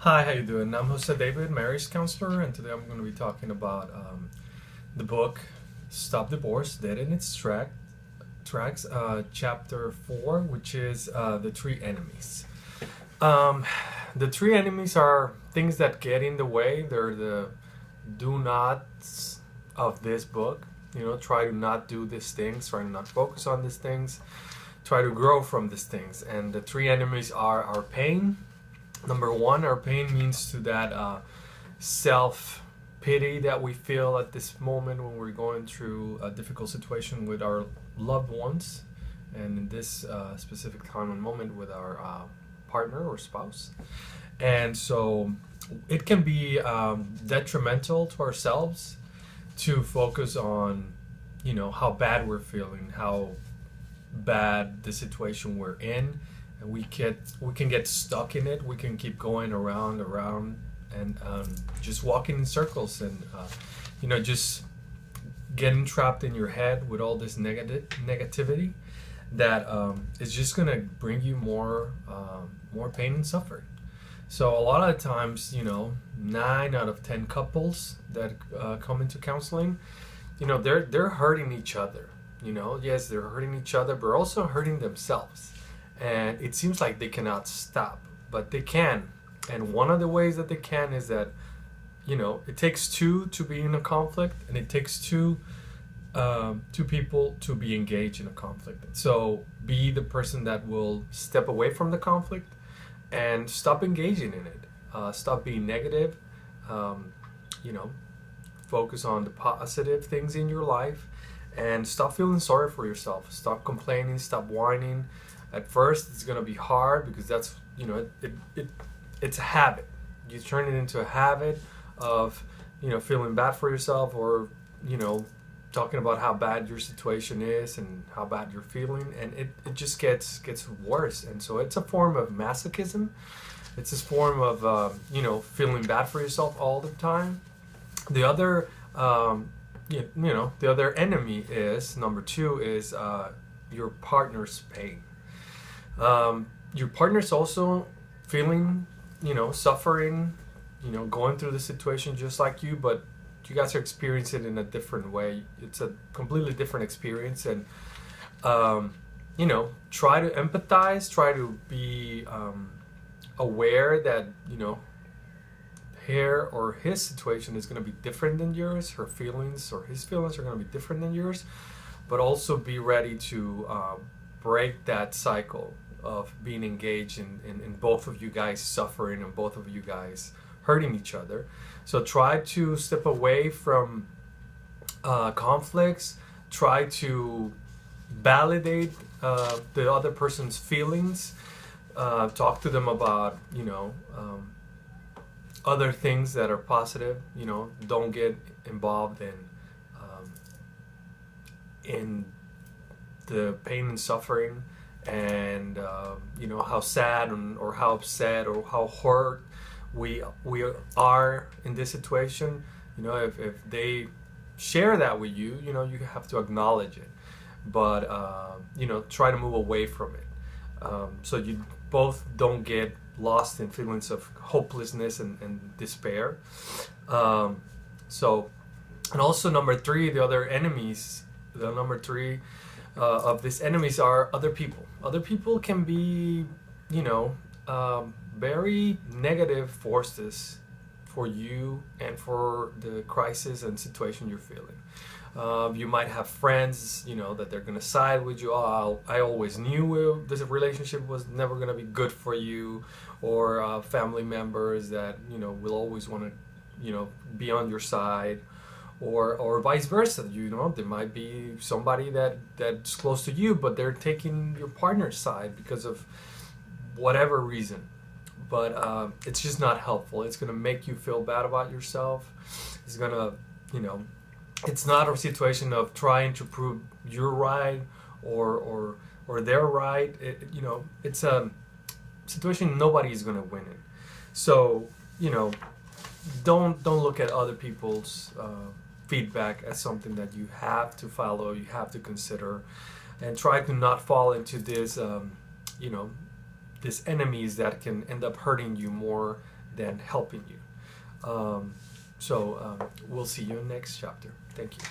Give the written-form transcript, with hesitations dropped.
Hi, how you doing? I'm Jose David, marriage counselor, and today I'm going to be talking about the book "Stop Divorce: Dead in Its Tracks," chapter 4, which is the three enemies. Um, the three enemies are things that get in the way. They're the do nots of this book. Try to not do these things. Try to not focus on these things. Try to grow from these things. And the three enemies are our pain. Number one, our pain means to that self pity that we feel at this moment when we're going through a difficult situation with our loved ones, and in this specific time and moment with our partner or spouse. And so it can be detrimental to ourselves to focus on, how bad we're feeling, how bad the situation we're in, and we can get stuck in it. We can keep going around and just walking in circles, and just getting trapped in your head with all this negativity that is just gonna bring you more pain and suffering. So a lot of times, 9 out of 10 couples that come into counseling, they're hurting each other. Yes, they're hurting each other, but also hurting themselves. And it seems like they cannot stop, but they can. And one of the ways that they can is that, it takes two to be in a conflict, and it takes two people to be engaged in a conflict. So be the person that will step away from the conflict and stop engaging in it. Stop being negative. You know, Focus on the positive things in your life, and stop feeling sorry for yourself. Stop complaining. Stop whining. At first, it's gonna be hard because that's it's a habit. You turn it into a habit of feeling bad for yourself, or talking about how bad your situation is and how bad you're feeling, and it just gets worse. And so it's a form of masochism. It's this form of feeling bad for yourself all the time. The other the other enemy is number two is your partner's pain. Your partner's also feeling, suffering, going through the situation just like you, but you guys are experiencing it in a different way. It's a completely different experience, and try to empathize, try to be aware that her or his situation is going to be different than yours. Her feelings or his feelings are going to be different than yours, but also be ready to break that cycle of being engaged in both of you guys suffering and both of you guys hurting each other. So try to step away from conflicts. Try to validate the other person's feelings. Talk to them about other things that are positive. Don't get involved in the pain and suffering, and how sad or how upset or how hurt we are in this situation. If they share that with you, you have to acknowledge it, but try to move away from it, so you both don't get lost in feelings of hopelessness and despair. So, and also number three, the other enemies, the number three of these enemies are other people. Other people can be, very negative forces for you and for the crisis and situation you're feeling. You might have friends, that they're gonna side with you. Oh, I always knew this relationship was never gonna be good for you, or family members that will always want to, be on your side, or vice versa. There might be somebody that's close to you, but they're taking your partner's side because of whatever reason. But it's just not helpful. It's gonna make you feel bad about yourself. It's gonna, it's not a situation of trying to prove you're right or they're right. It's a situation nobody is going to win in. So don't look at other people's feedback as something that you have to follow. You have to consider, and try to not fall into this these enemies that can end up hurting you more than helping you. So we'll see you in next chapter. Thank you.